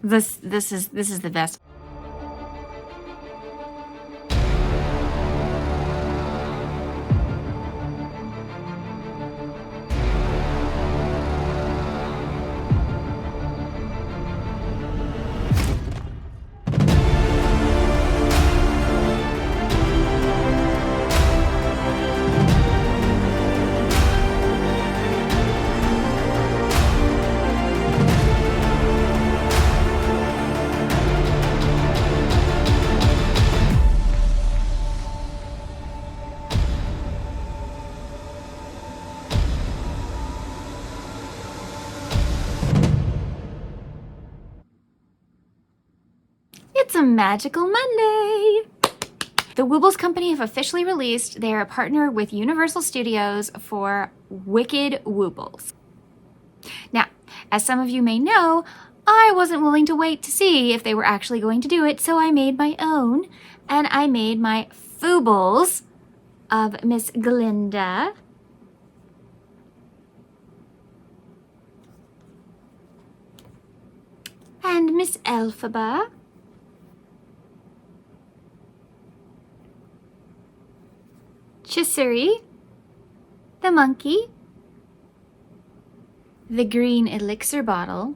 This is the best. It's a magical Monday! The Woobles company have officially released their partner with Universal Studios for Wicked Woobles. Now, as some of you may know, I wasn't willing to wait to see if they were actually going to do it, so I made my own, and I made my Foobles of Miss Glinda. And Miss Elphaba. Chistery, the monkey, the green elixir bottle,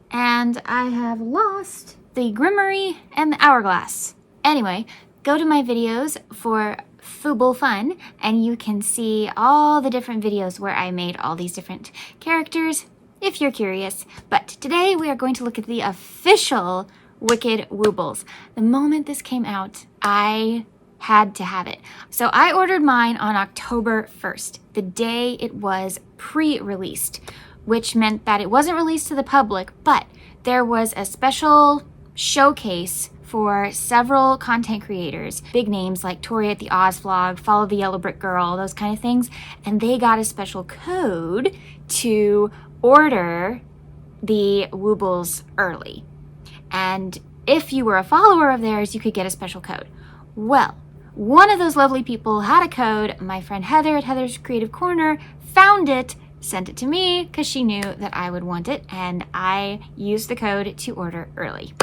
and I have lost the grimoire and the hourglass. Anyway, go to my videos for Fooble fun and you can see all the different videos where I made all these different characters if you're curious. But today we are going to look at the official Wicked Woobles. The moment this came out, I had to have it. So I ordered mine on October 1st, the day it was pre-released, which meant that it wasn't released to the public, but there was a special showcase for several content creators, big names like Tori at the Oz Vlog, Follow the Yellow Brick Girl, those kind of things, and they got a special code to order the Woobles early. And if you were a follower of theirs, you could get a special code. Well, one of those lovely people had a code. My friend Heather at Heather's Creative Corner found it, sent it to me because she knew that I would want it, and I used the code to order early.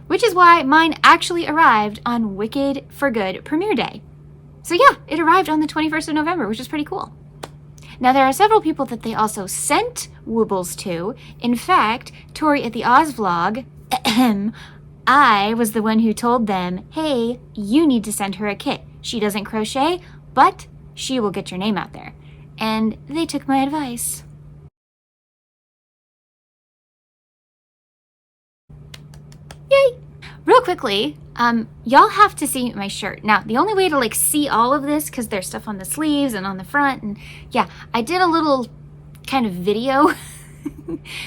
Which is why mine actually arrived on Wicked for Good premiere day. So yeah, it arrived on the 21st of November, which is pretty cool. Now, there are several people that they also sent Woobles to. In fact, Tori at the Oz Vlog, I was the one who told them, hey, you need to send her a kit. She doesn't crochet, but she will get your name out there. And they took my advice. Yay! Real quickly, y'all have to see my shirt. Now, the only way to see all of this, because there's stuff on the sleeves and on the front, and yeah, I did a little kind of video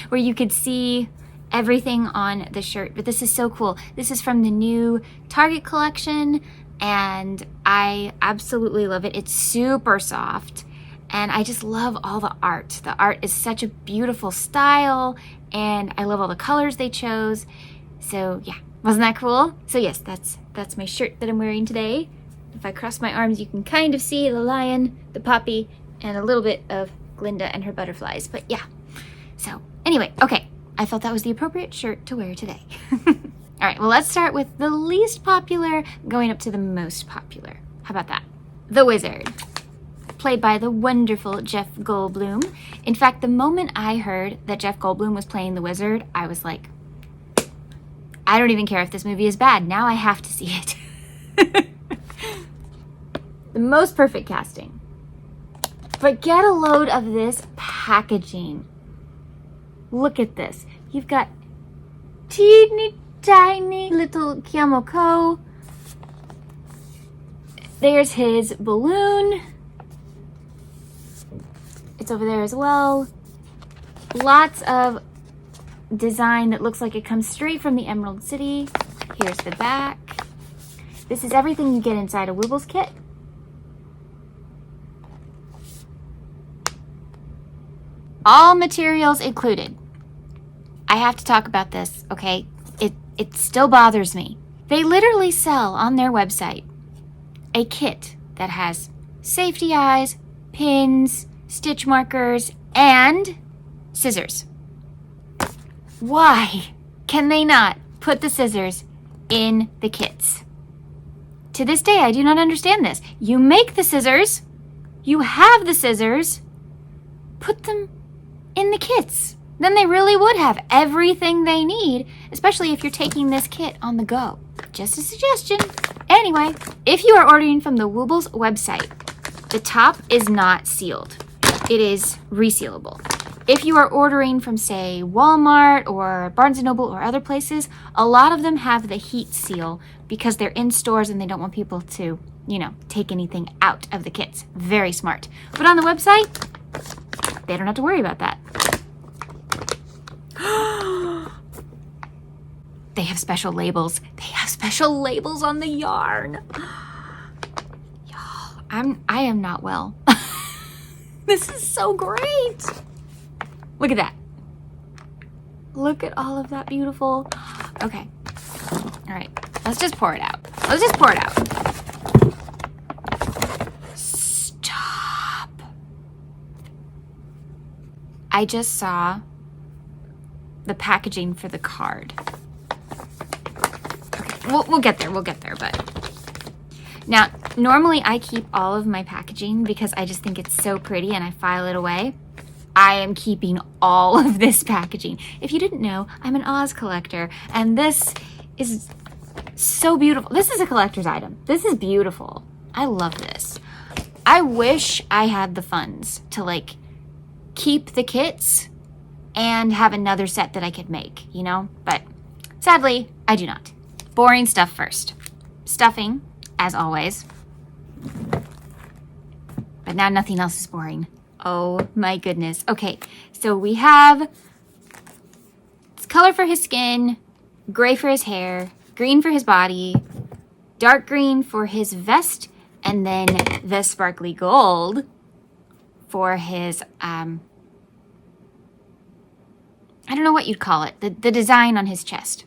where you could see everything on the shirt, but this is so cool. This is from the new Target collection, and I absolutely love it. It's super soft, and I just love all the art. The art is such a beautiful style, and I love all the colors they chose. So yeah, wasn't that cool? So yes, that's my shirt that I'm wearing today. If I cross my arms, you can kind of see the lion, the poppy, and a little bit of Glinda and her butterflies. But yeah, so anyway, okay. I felt that was the appropriate shirt to wear today. All right, well, let's start with the least popular going up to the most popular. How about that? The Wizard, played by the wonderful Jeff Goldblum. In fact, the moment I heard that Jeff Goldblum was playing the Wizard, I was like, I don't even care if this movie is bad. Now I have to see it. The most perfect casting. But get a load of this packaging. Look at this. You've got teeny tiny little Kyamoko. There's his balloon. It's over there as well. Lots of design that looks like it comes straight from the Emerald City. Here's the back. This is everything you get inside a Woobles kit. All materials included. I have to talk about this, okay? It still bothers me. They literally sell on their website a kit that has safety eyes, pins, stitch markers, and scissors. Why can they not put the scissors in the kits? To this day, I do not understand this. You make the scissors, you have the scissors, put them in the kits. Then they really would have everything they need, especially if you're taking this kit on the go. Just a suggestion. Anyway, if you are ordering from the Woobles website, the top is not sealed. It is resealable. If you are ordering from, say, Walmart or Barnes & Noble or other places, a lot of them have the heat seal because they're in stores and they don't want people to, you know, take anything out of the kits. Very smart. But on the website, they don't have to worry about that. They have special labels. They have special labels on the yarn. Y'all, I am not well. This is so great. Look at that. Look at all of that beautiful. Okay. All right. Let's just pour it out. Let's just pour it out. Stop. I just saw the packaging for the card. Okay. We'll get there. We'll get there, but now, normally I keep all of my packaging because I just think it's so pretty and I file it away. I am keeping all of this packaging. If you didn't know, I'm an Oz collector, and this is so beautiful. This is a collector's item. This is beautiful. I love this. I wish I had the funds to like keep the kits and have another set that I could make, you know? But sadly, I do not. Boring stuff first. Stuffing, as always. But now nothing else is boring. Oh my goodness. Okay, so we have color for his skin, gray for his hair, green for his body, dark green for his vest, and then the sparkly gold for his, I don't know what you'd call it, the design on his chest.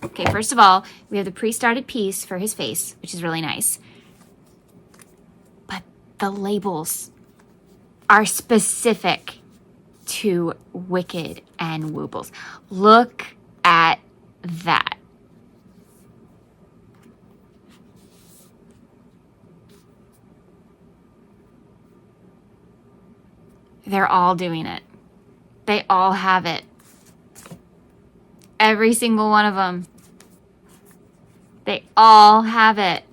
Okay, first of all, we have the pre-started piece for his face, which is really nice. But the labels are specific to Wicked and Woobles. Look at that. They're all doing it. They all have it. Every single one of them. They all have it.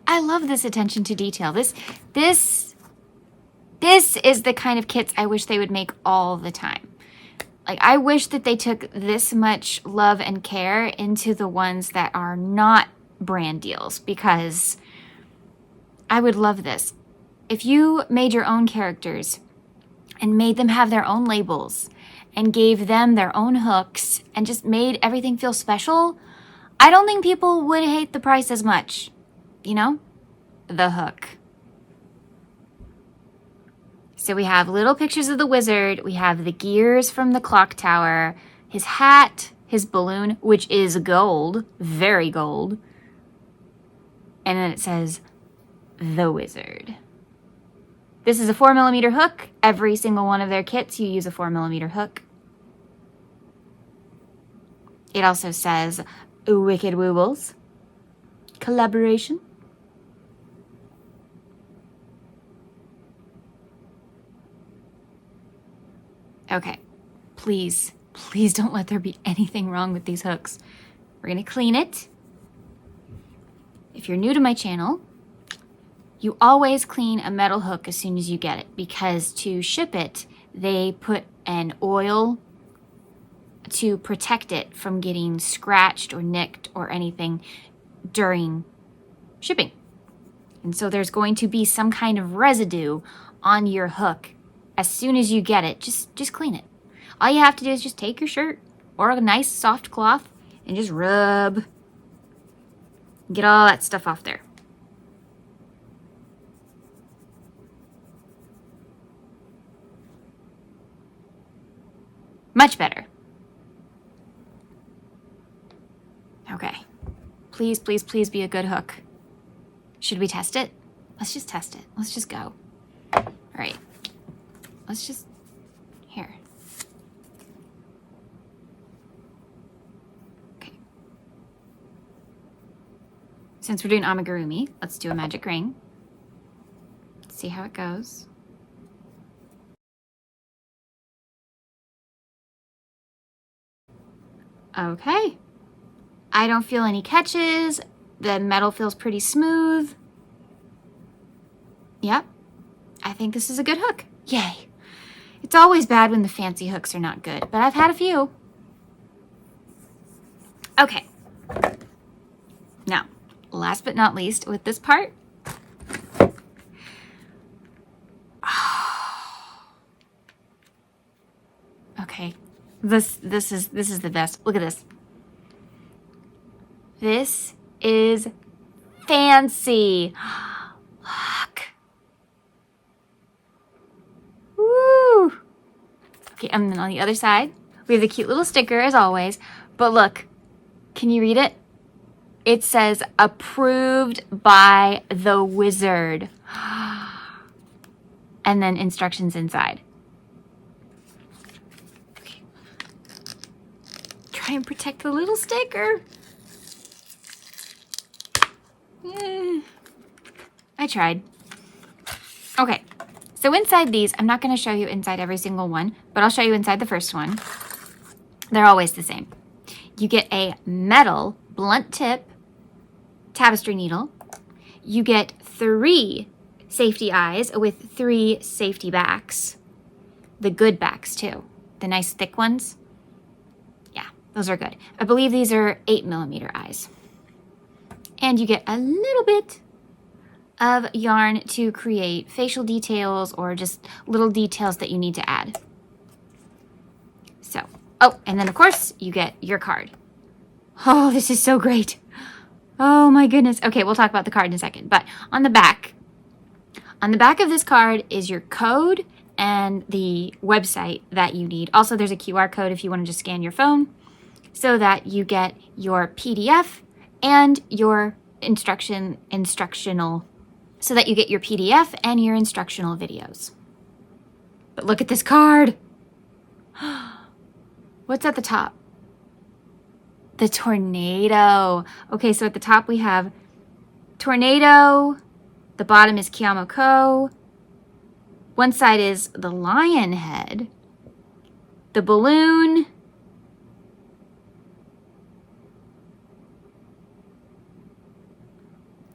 I love this attention to detail. This is the kind of kits I wish they would make all the time. Like, I wish that they took this much love and care into the ones that are not brand deals, because I would love this. If you made your own characters and made them have their own labels and gave them their own hooks and just made everything feel special, I don't think people would hate the price as much. You know? The hook. So we have little pictures of the wizard. We have the gears from the clock tower, his hat, his balloon, which is gold, very gold. And then it says, the wizard. This is a 4mm hook. Every single one of their kits, you use a 4mm hook. It also says, Wicked Woobles. Collaboration. Okay, please don't let there be anything wrong with these hooks. We're gonna clean it. If you're new to my channel, you always clean a metal hook as soon as you get it, because to ship it, they put an oil to protect it from getting scratched or nicked or anything during shipping. And so there's going to be some kind of residue on your hook. As soon as you get it, just clean it. All you have to do is just take your shirt or a nice soft cloth and just rub. Get all that stuff off there. Much better. Okay. Please, please, please be a good hook. Should we test it? Let's just test it. Let's just go. All right. Let's just, here. Okay. Since we're doing amigurumi, let's do a magic ring. Let's see how it goes. Okay. I don't feel any catches. The metal feels pretty smooth. Yep. I think this is a good hook. Yay. It's always bad when the fancy hooks are not good, but I've had a few. Okay. Now, last but not least, with this part. Okay. This is the best. Look at this. This is fancy. Look. Woo. Okay, and then on the other side, we have the cute little sticker as always. But look, can you read it? It says, approved by the wizard. And then instructions inside. Okay. Try and protect the little sticker. I tried. Okay, so inside these, I'm not going to show you inside every single one, but I'll show you inside the first one. They're always the same. You get a metal blunt tip tapestry needle. You get 3 safety eyes with 3 safety backs. The good backs too. The nice thick ones. Yeah, those are good. I believe these are 8mm eyes. And you get a little bit of yarn to create facial details or just little details that you need to add. So, oh, and then of course you get your card. Oh, this is so great. Oh my goodness. Okay, we'll talk about the card in a second, but on the back of this card is your code and the website that you need. Also, there's a QR code if you want to just scan your phone so that you get your PDF and your instructional, so that you get your PDF and your instructional videos. But look at this card. What's at the top? The tornado. Okay, so at the top we have tornado. The bottom is Kiyomoko. One side is the lion head. The balloon.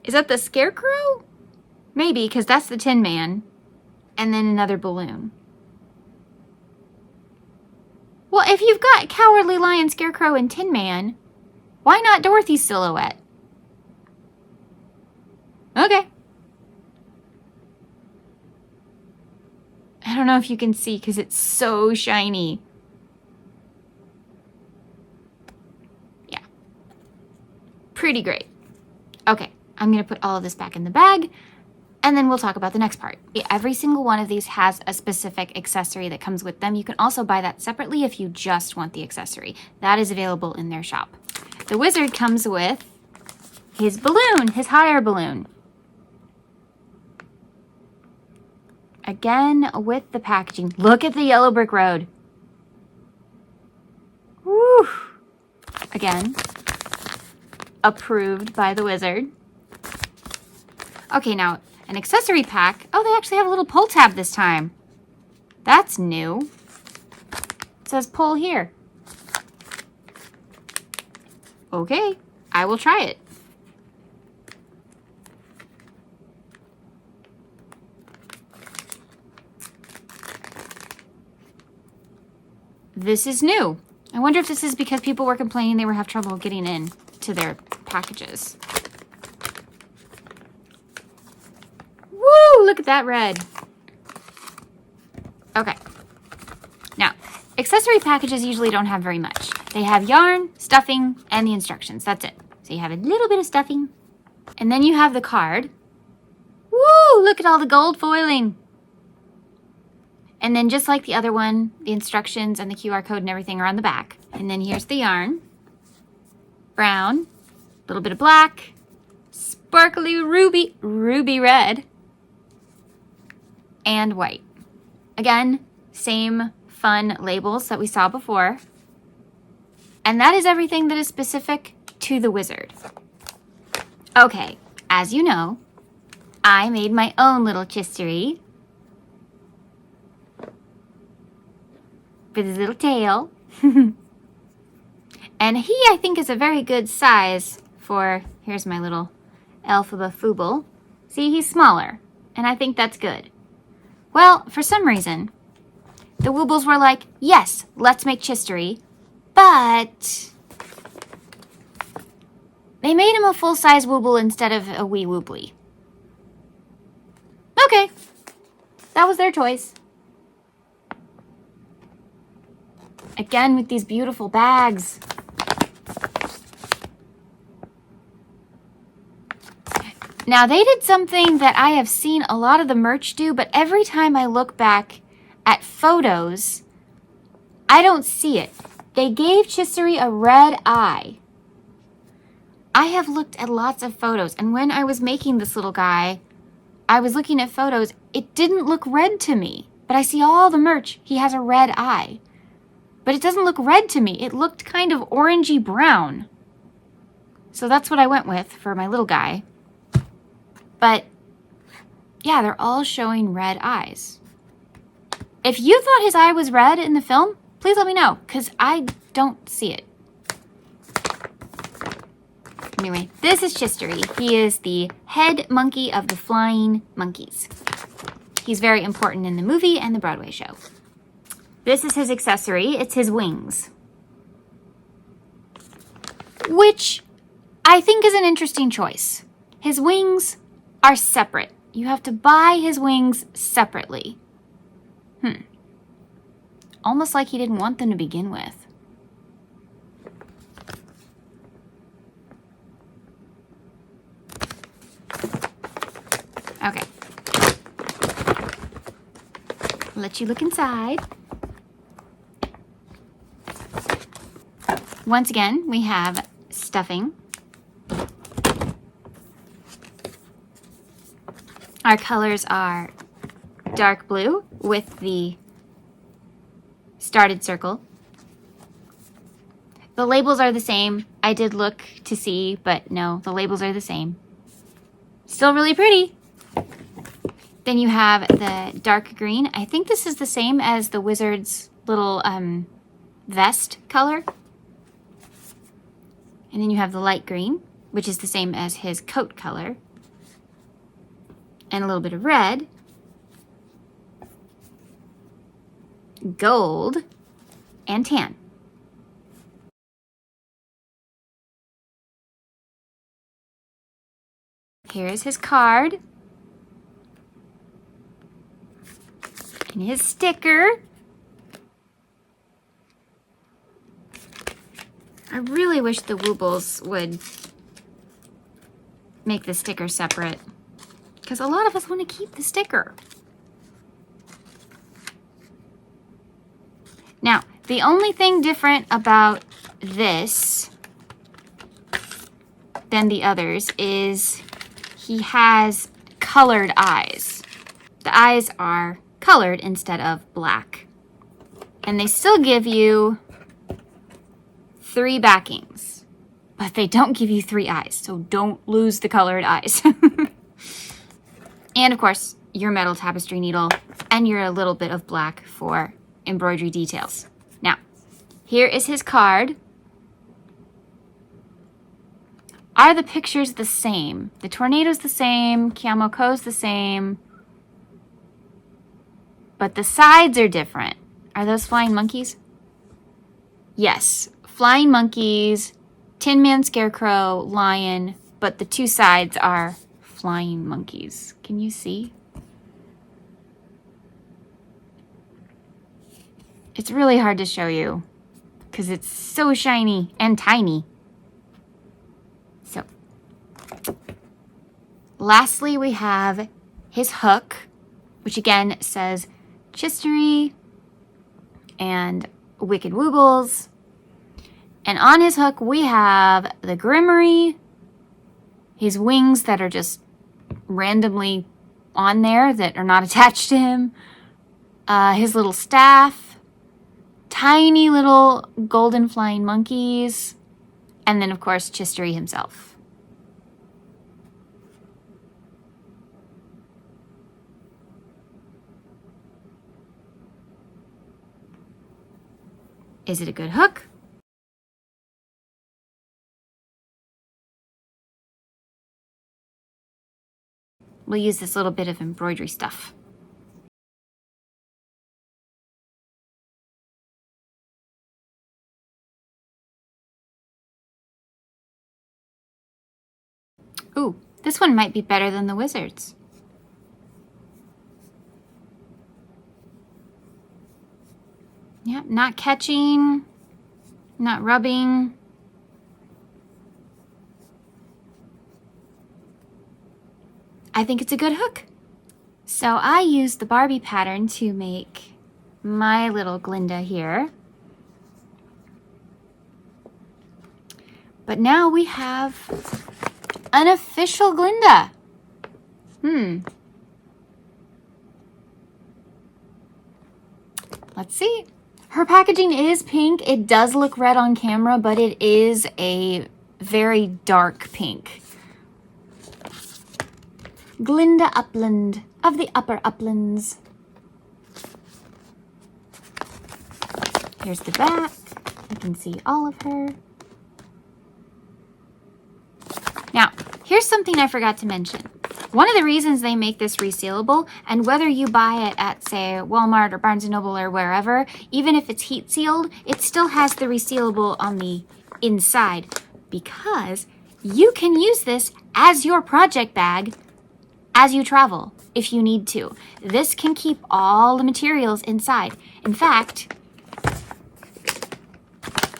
Is that the scarecrow? Maybe, because that's the Tin Man. And then another balloon. Well, if you've got Cowardly Lion, Scarecrow, and Tin Man, why not Dorothy's silhouette? Okay. I don't know if you can see because it's so shiny. Yeah. Pretty great. Okay, I'm going to put all of this back in the bag. And then we'll talk about the next part. Every single one of these has a specific accessory that comes with them. You can also buy that separately if you just want the accessory. That is available in their shop. The wizard comes with his balloon, his hot air balloon. Again, with the packaging. Look at the yellow brick road. Woo! Again, approved by the wizard. Okay, now an accessory pack. Oh, they actually have a little pull tab this time. That's new. It says pull here. Okay, I will try it. This is new. I wonder if this is because people were complaining they were having trouble getting in to their packages. Woo! Look at that red. Okay. Now, accessory packages usually don't have very much. They have yarn, stuffing, and the instructions. That's it. So you have a little bit of stuffing. And then you have the card. Woo! Look at all the gold foiling. And then just like the other one, the instructions and the QR code and everything are on the back. And then here's the yarn. Brown, a little bit of black, sparkly ruby red, and white. Again, same fun labels that we saw before. And that is everything that is specific to the wizard. Okay, as you know, I made my own little chistery with his little tail. And he, I think, is a very good size for, here's my little Elphaba Fooble. See, he's smaller, and I think that's good. Well, for some reason, the Woobles were like, yes, let's make chistery, but they made him a full-size Wooble instead of a wee Wooble. Okay, that was their choice. Again, with these beautiful bags. Now, they did something that I have seen a lot of the merch do, but every time I look back at photos, I don't see it. They gave Chistery a red eye. I have looked at lots of photos, and when I was making this little guy, I was looking at photos. It didn't look red to me, but I see all the merch. He has a red eye. But it doesn't look red to me. It looked kind of orangey brown. So that's what I went with for my little guy. But yeah, they're all showing red eyes. If you thought his eye was red in the film, please let me know, because I don't see it. Anyway, this is Chistery. He is the head monkey of the flying monkeys. He's very important in the movie and the Broadway show. This is his accessory. It's his wings, which I think is an interesting choice. His wings are separate. You have to buy his wings separately. Almost like he didn't want them to begin with. Okay. I'll let you look inside. Once again, we have stuffing. Our colors are dark blue with the started circle. The labels are the same. I did look to see, but no, the labels are the same. Still really pretty. Then you have the dark green. I think this is the same as the wizard's little vest color. And then you have the light green, which is the same as his coat color. And a little bit of red. Gold. And tan. Here is his card. And his sticker. I really wish the Woobles would make the sticker separate, because a lot of us want to keep the sticker. Now, the only thing different about this than the others is he has colored eyes. The eyes are colored instead of black. And they still give you 3 backings, but they don't give you 3 eyes, so don't lose the colored eyes. And of course, your metal tapestry needle and your little bit of black for embroidery details. Now, here is his card. Are the pictures the same? The tornado's the same, Kiamoko's the same, but the sides are different. Are those flying monkeys? Yes. Flying monkeys, Tin Man, Scarecrow, Lion, but the 2 sides are flying monkeys. Can you see? It's really hard to show you because it's so shiny and tiny. So, lastly, we have his hook, which again says Chistery and Wicked Woobles. And on his hook, we have the Grimory, his wings that are just randomly on there that are not attached to him, his little staff, tiny little golden flying monkeys, and then, of course, Chistery himself. Is it a good hook? We'll use this little bit of embroidery stuff. Ooh, this one might be better than the Wizard's. Yep, not catching, not rubbing. I think it's a good hook. So I used the Barbie pattern to make my little Glinda here. But now we have an official Glinda. Let's see. Her packaging is pink. It does look red on camera, but it is a very dark pink. Glinda Upland of the Upper Uplands. Here's the back. You can see all of her. Now, here's something I forgot to mention. One of the reasons they make this resealable, and whether you buy it at, say, Walmart or Barnes & Noble or wherever, even if it's heat sealed, it still has the resealable on the inside, because you can use this as your project bag as you travel, if you need to. This can keep all the materials inside. In fact,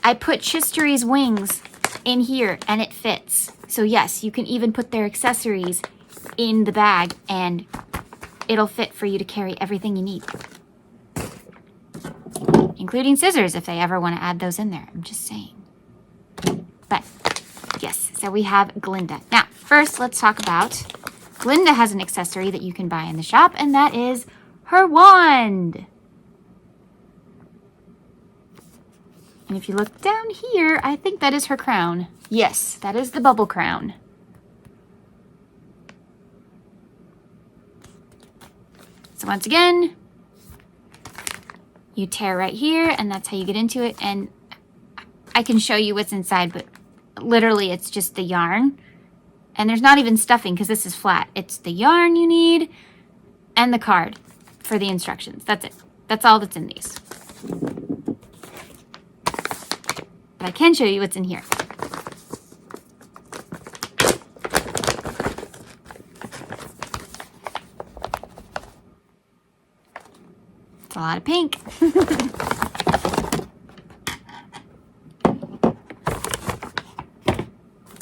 I put Chistery's wings in here and it fits. So yes, you can even put their accessories in the bag and it'll fit for you to carry everything you need. Including scissors if they ever want to add those in there. I'm just saying. But yes, so we have Glinda. Now, first let's talk about Glinda has an accessory that you can buy in the shop, and that is her wand. And if you look down here, I think that is her crown. Yes, that is the bubble crown. So once again, you tear right here, and that's how you get into it. And I can show you what's inside, but literally it's just the yarn. And there's not even stuffing because this is flat. It's the yarn you need and the card for the instructions. That's it. That's all that's in these. But I can show you what's in here. It's a lot of pink.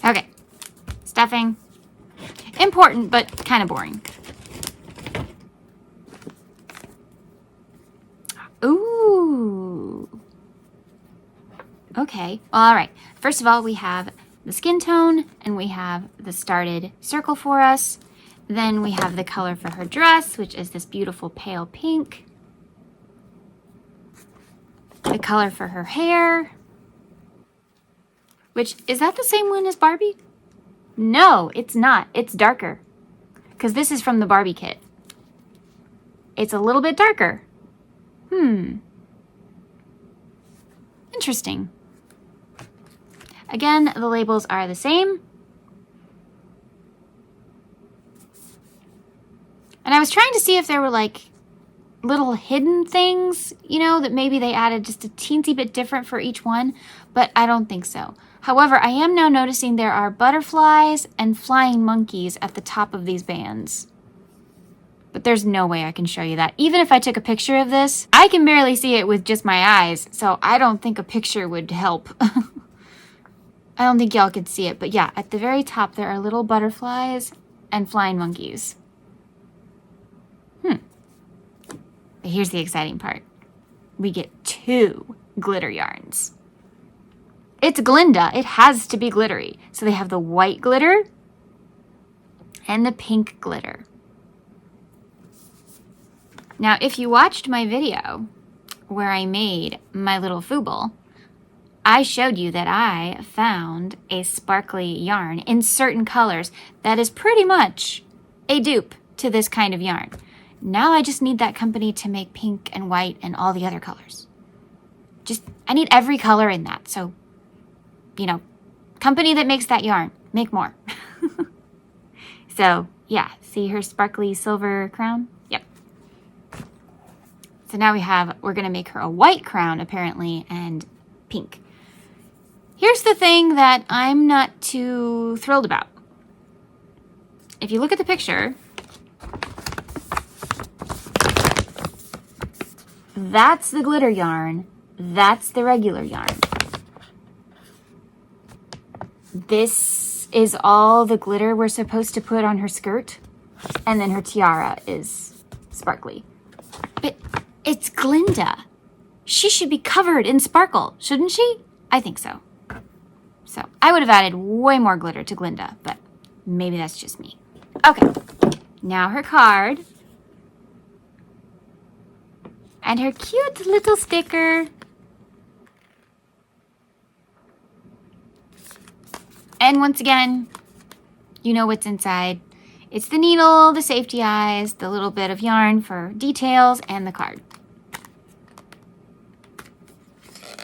Okay. Stuffing. Important, but kind of boring. Ooh. Okay. Well, all right. First of all, we have the skin tone, and we have the started circle for us. Then we have the color for her dress, which is this beautiful pale pink. The color for her hair, which, is that the same one as Barbie? No, it's not. It's darker. Because this is from the Barbie kit. It's a little bit darker. Interesting. Again, the labels are the same. And I was trying to see if there were like little hidden things, you know, that maybe they added just a teensy bit different for each one, but I don't think so. However, I am now noticing there are butterflies and flying monkeys at the top of these bands. But there's no way I can show you that. Even if I took a picture of this, I can barely see it with just my eyes, so I don't think a picture would help. I don't think y'all could see it, but yeah, at the very top there are little butterflies and flying monkeys. But here's the exciting part. We get 2 glitter yarns. It's Glinda. It has to be glittery. So they have the white glitter and the pink glitter. Now, if you watched my video where I made my little Fooble, I showed you that I found a sparkly yarn in certain colors that is pretty much a dupe to this kind of yarn. Now I just need that company to make pink and white and all the other colors. I need every color in that. So, you know, company that makes that yarn, make more. So, yeah, see her sparkly silver crown? Yep. So now we're going to make her a white crown, apparently, and pink. Here's the thing that I'm not too thrilled about. If you look at the picture, that's the glitter yarn. That's the regular yarn. This is all the glitter we're supposed to put on her skirt. And then her tiara is sparkly. But it's Glinda. She should be covered in sparkle, shouldn't she? I think so. So I would have added way more glitter to Glinda, but maybe that's just me. Okay, now her card. And her cute little sticker. And once again, you know what's inside. It's the needle, the safety eyes, the little bit of yarn for details, and the card.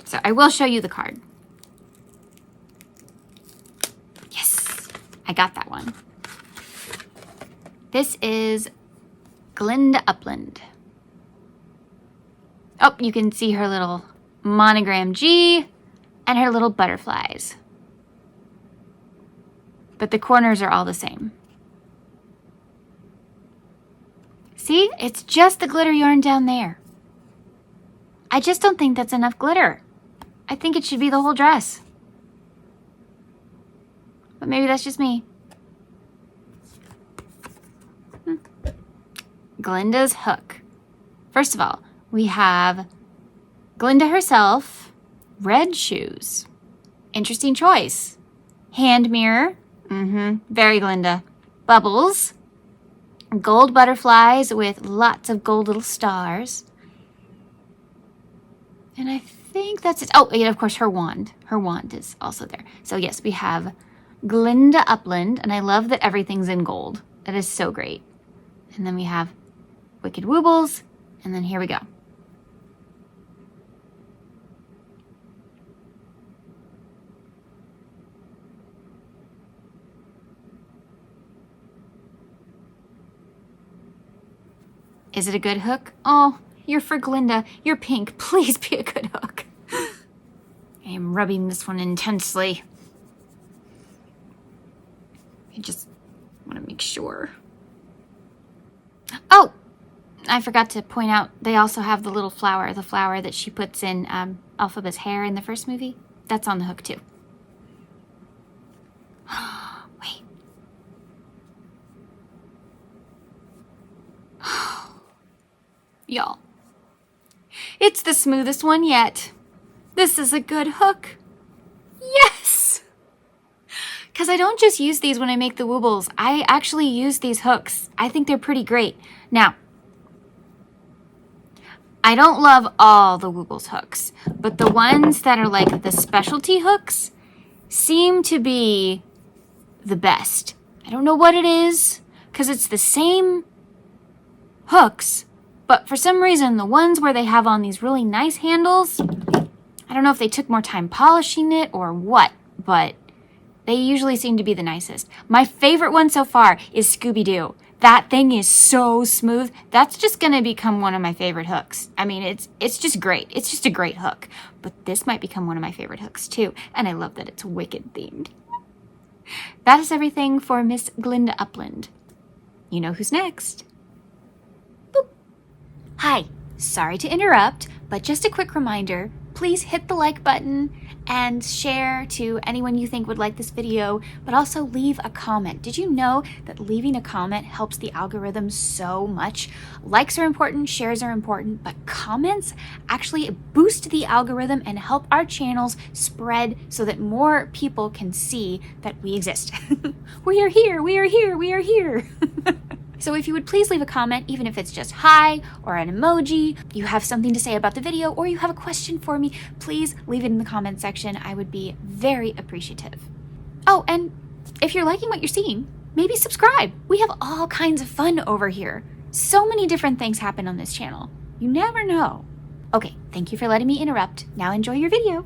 So I will show you the card. Yes, I got that one. This is Glinda Upland. Oh, you can see her little monogram G and her little butterflies. But the corners are all the same. See, it's just the glitter yarn down there. I just don't think that's enough glitter. I think it should be the whole dress. But maybe that's just me. Glinda's hook. First of all, we have Glinda herself, red shoes. Interesting choice. Hand mirror. Very Glinda. Bubbles. Gold butterflies with lots of gold little stars. And I think that's it. Oh, and of course her wand. Her wand is also there. So yes, we have Glinda Upland, and I love that everything's in gold. That is so great. And then we have Wicked Woobles, and then here we go. Is it a good hook? Oh, you're for Glinda. You're pink. Please be a good hook. I am rubbing this one intensely. I just want to make sure. Oh, I forgot to point out, they also have the little flower, the flower that she puts in Elphaba's hair in the first movie. That's on the hook too. Wait. Y'all, it's the smoothest one yet. This is a good hook. Yes! Because I don't just use these when I make the Woobles. I actually use these hooks. I think they're pretty great. Now, I don't love all the Woobles hooks, but the ones that are like the specialty hooks seem to be the best. I don't know what it is, because it's the same hooks, but for some reason, the ones where they have on these really nice handles, I don't know if they took more time polishing it or what, but they usually seem to be the nicest. My favorite one so far is Scooby-Doo. That thing is so smooth. That's just going to become one of my favorite hooks. I mean, it's just great. It's just a great hook. But this might become one of my favorite hooks too. And I love that it's Wicked themed. That is everything for Miss Glinda Upland. You know who's next. Boop. Hi, sorry to interrupt, but just a quick reminder, please hit the like button and share to anyone you think would like this video, but also leave a comment. Did you know that leaving a comment helps the algorithm so much? Likes are important, shares are important, but comments actually boost the algorithm and help our channels spread so that more people can see that we exist. We are here, we are here, we are here. So if you would please leave a comment, even if it's just hi or an emoji, you have something to say about the video, or you have a question for me, please leave it in the comment section. I would be very appreciative. Oh, and if you're liking what you're seeing, maybe subscribe. We have all kinds of fun over here. So many different things happen on this channel. You never know. Okay, thank you for letting me interrupt. Now enjoy your video.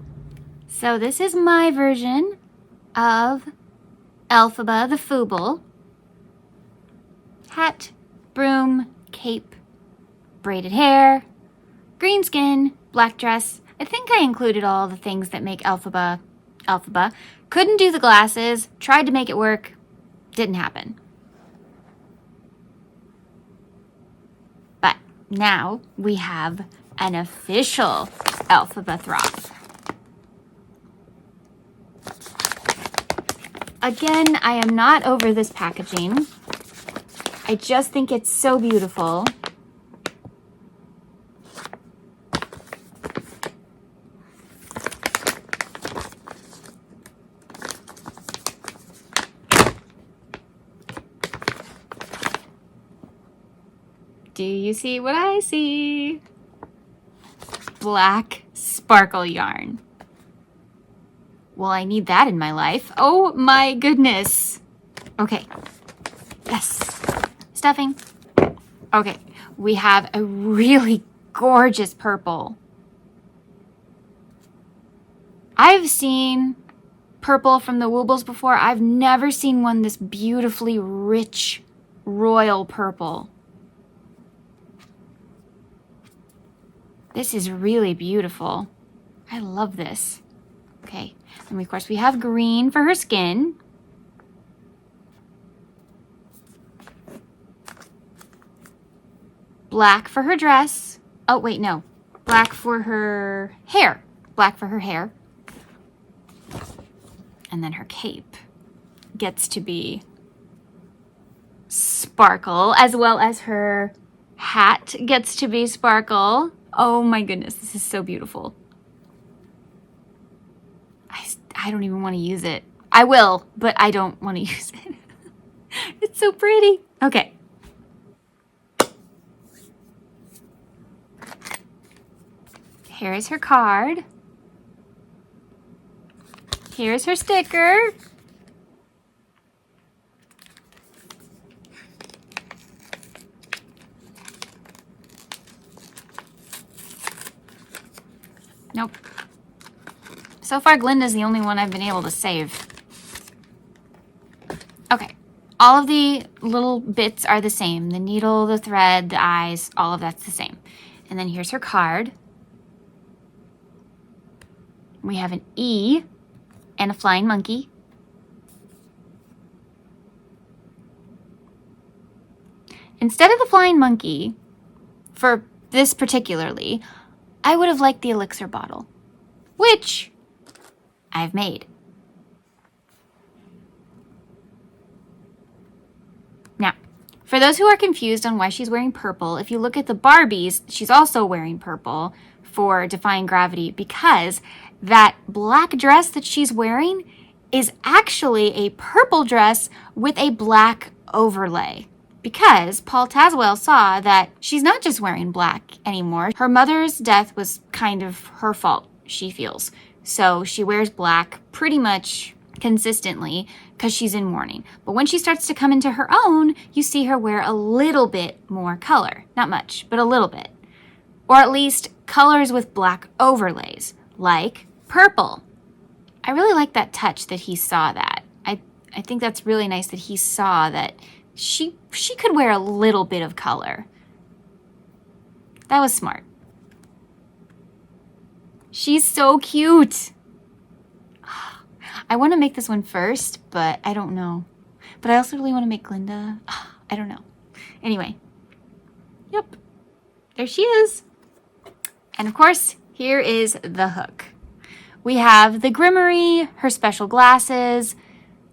So this is my version of Elphaba the Fooble. Hat, broom, cape, braided hair, green skin, black dress. I think I included all the things that make Elphaba. Couldn't do the glasses, tried to make it work, didn't happen. But now we have an official Elphaba Throth. Again, I am not over this packaging. I just think it's so beautiful. Do you see what I see? Black sparkle yarn. Well, I need that in my life. Oh my goodness. Okay. Yes. Stuffing. Okay, we have a really gorgeous purple. I've seen purple from the Woobles before. I've never seen one this beautifully rich royal purple. This is really beautiful. I love this. Okay, and of course we have green for her skin. Black for her dress. Oh, wait, no. Black for her hair. Black for her hair. And then her cape gets to be sparkle, as well as her hat gets to be sparkle. Oh my goodness, this is so beautiful. I don't even want to use it. I will, but I don't want to use it. It's so pretty. Okay. Here is her card. Here's her sticker. Nope. So far, Glinda's the only one I've been able to save. Okay. All of the little bits are the same. The needle, the thread, the eyes, all of that's the same. And then here's her card. We have an E and a flying monkey. Instead of the flying monkey, for this particularly, I would have liked the elixir bottle, which I've made. Now, for those who are confused on why she's wearing purple, if you look at the Barbies, she's also wearing purple for Defying Gravity, because that black dress that she's wearing is actually a purple dress with a black overlay. Because Paul Tazewell saw that she's not just wearing black anymore. Her mother's death was kind of her fault, she feels. So she wears black pretty much consistently because she's in mourning. But when she starts to come into her own, you see her wear a little bit more color. Not much, but a little bit. Or at least colors with black overlays, like purple. I really like that touch that he saw that. I think that's really nice that he saw that she could wear a little bit of color. That was smart. She's so cute. I want to make this one first, but I don't know. But I also really want to make Glinda. I don't know. Anyway. Yep. There she is. And of course, here is the hook. We have the Grimmery, her special glasses,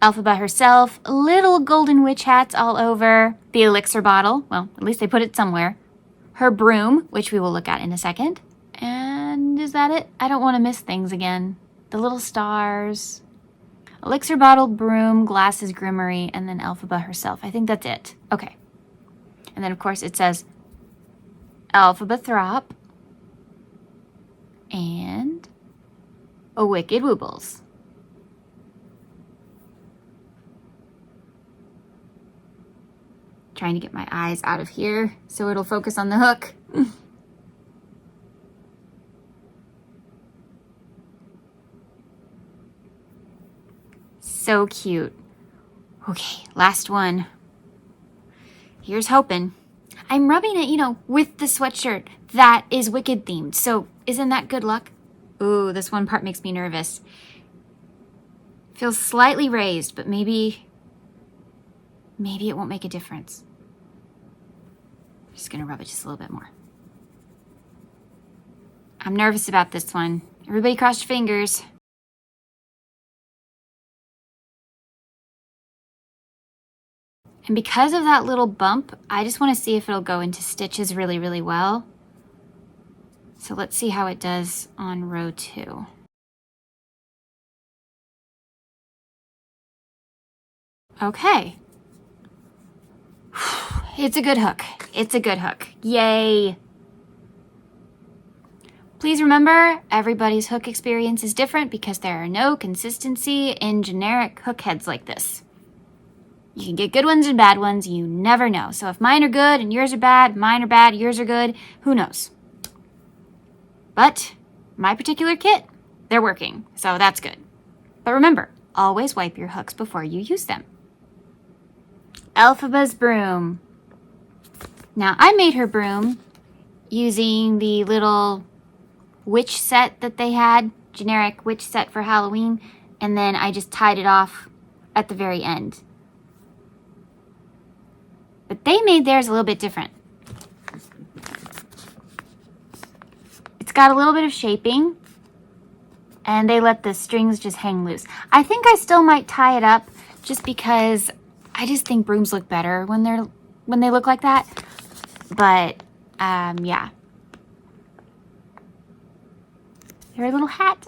Elphaba herself, little golden witch hats all over, the elixir bottle, well, at least they put it somewhere, her broom, which we will look at in a second, and is that it? I don't want to miss things again. The little stars, elixir bottle, broom, glasses, Grimmery, and then Elphaba herself. I think that's it. Okay. And then, of course, it says Elphaba Throp and a Wicked Woobles. Trying to get my eyes out of here so it'll focus on the hook. So cute. Okay, last one. Here's hoping. I'm rubbing it, you know, with the sweatshirt that is Wicked themed. So isn't that good luck? Ooh, this one part makes me nervous. Feels slightly raised, but maybe it won't make a difference. I'm just gonna rub it just a little bit more. I'm nervous about this one. Everybody cross your fingers. And because of that little bump, I just want to see if it'll go into stitches really, really well. So let's see how it does on row 2. Okay. It's a good hook. It's a good hook. Yay. Please remember, everybody's hook experience is different because there are no consistency in generic hook heads like this. You can get good ones and bad ones, you never know. So if mine are good and yours are bad, mine are bad, yours are good, who knows? But my particular kit, they're working, so that's good. But remember, always wipe your hooks before you use them. Elphaba's broom. Now, I made her broom using the little witch set that they had, generic witch set for Halloween, and then I just tied it off at the very end. But they made theirs a little bit different. It's got a little bit of shaping, and they let the strings just hang loose. I think I still might tie it up just because I just think brooms look better when they look like that. But yeah. Her little hat.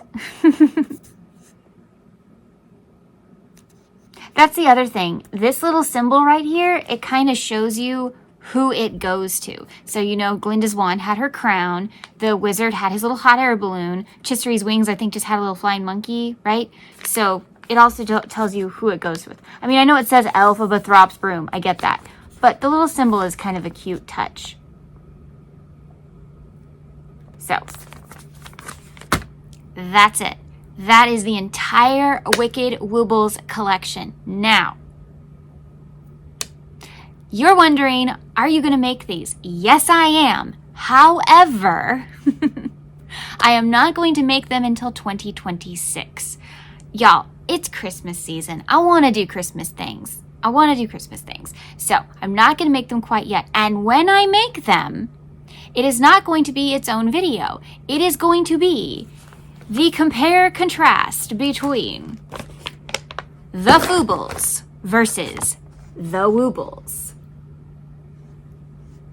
That's the other thing. This little symbol right here, it kind of shows you who it goes to. So, you know, Glinda's wand had her crown. The wizard had his little hot air balloon. Chistery's wings, I think, just had a little flying monkey, right? So it also tells you who it goes with. I mean, I know it says Elphaba Throp's broom. I get that. But the little symbol is kind of a cute touch. So, that's it. That is the entire Wicked Woobles collection. Now, you're wondering, are you going to make these? Yes, I am. However, I am not going to make them until 2026. Y'all, it's Christmas season. I want to do Christmas things. So I'm not going to make them quite yet. And when I make them, it is not going to be its own video. It is going to be the compare-contrast between the Foobles versus the Woobles.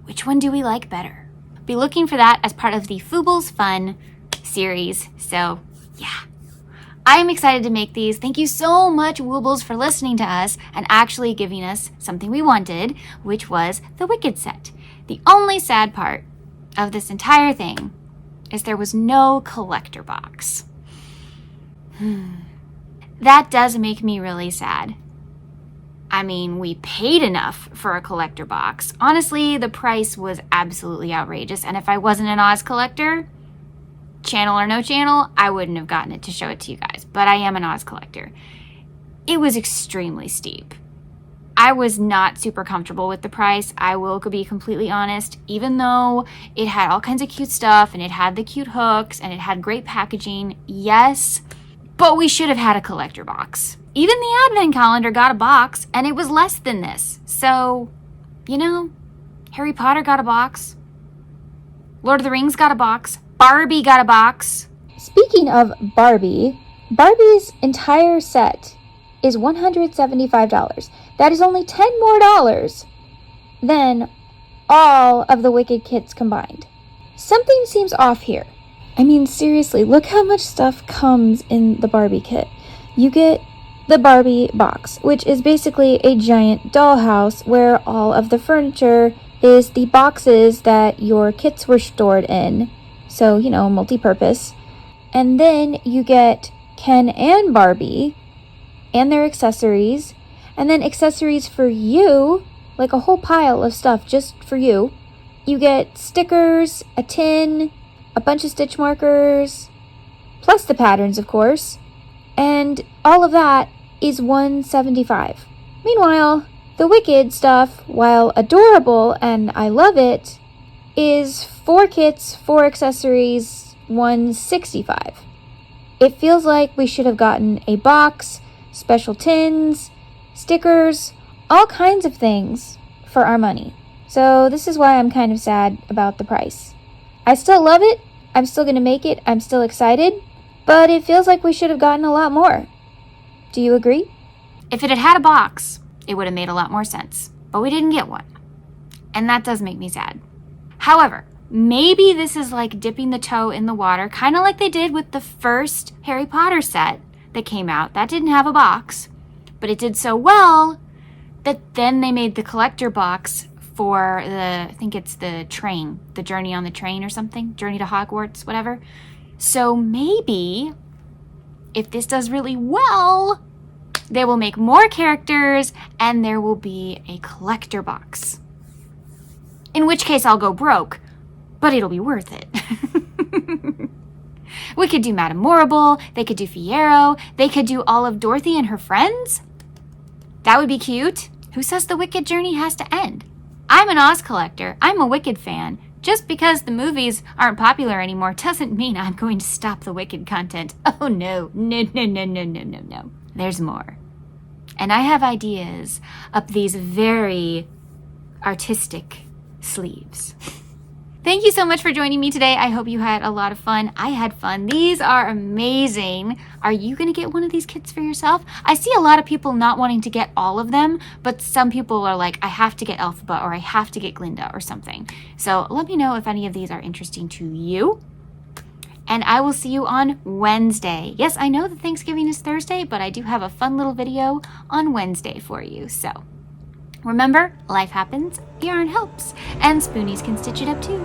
Which one do we like better? Be looking for that as part of the Foobles Fun series. So, yeah. I'm excited to make these. Thank you so much, Woobles, for listening to us and actually giving us something we wanted, which was the Wicked set. The only sad part of this entire thing is there was no collector box. That does make me really sad. I mean, we paid enough for a collector box. Honestly, the price was absolutely outrageous, and if I wasn't an Oz collector, channel or no channel, I wouldn't have gotten it to show it to you guys, but I am an Oz collector. It was extremely steep. I was not super comfortable with the price. I will be completely honest, even though it had all kinds of cute stuff and it had the cute hooks and it had great packaging. Yes, but we should have had a collector box. Even the advent calendar got a box and it was less than this. So, you know, Harry Potter got a box. Lord of the Rings got a box. Barbie got a box. Speaking of Barbie, Barbie's entire set is $175. That is only $10 more than all of the Wicked kits combined. Something seems off here. I mean, seriously, look how much stuff comes in the Barbie kit. You get the Barbie box, which is basically a giant dollhouse where all of the furniture is the boxes that your kits were stored in. So, you know, multi-purpose. And then you get Ken and Barbie and their accessories, and then accessories for you, like a whole pile of stuff just for you. You get stickers, a tin, a bunch of stitch markers, plus the patterns, of course, and all of that is $175. Meanwhile, the Wicked stuff, while adorable and I love it, is 4 kits, 4 accessories, $165. It feels like we should have gotten a box, special tins, stickers, all kinds of things for our money. So this is why I'm kind of sad about the price. I still love it. I'm still going to make it. I'm still excited. But it feels like we should have gotten a lot more. Do you agree? If it had had a box, it would have made a lot more sense. But we didn't get one. And that does make me sad. However, maybe this is like dipping the toe in the water, kind of like they did with the first Harry Potter set that came out. That didn't have a box, but it did so well that then they made the collector box for I think it's the train, the Journey on the Train or something, Journey to Hogwarts, whatever. So maybe if this does really well, they will make more characters and there will be a collector box. In which case I'll go broke, but it'll be worth it. We could do Madame Morrible, they could do Fiyero, they could do all of Dorothy and her friends. That would be cute. Who says the Wicked journey has to end? I'm an Oz collector. I'm a Wicked fan. Just because the movies aren't popular anymore doesn't mean I'm going to stop the Wicked content. Oh no, no, no, no, no, no, no, no. There's more. And I have ideas up these very artistic sleeves. Thank you so much for joining me today. I hope you had a lot of fun. I had fun. These are amazing. Are you going to get one of these kits for yourself? I see a lot of people not wanting to get all of them, but some people are like, I have to get Elphaba or I have to get Glinda or something. So let me know if any of these are interesting to you. And I will see you on Wednesday. Yes, I know that Thanksgiving is Thursday, but I do have a fun little video on Wednesday for you. So remember, life happens, yarn helps, and Spoonies can stitch it up too.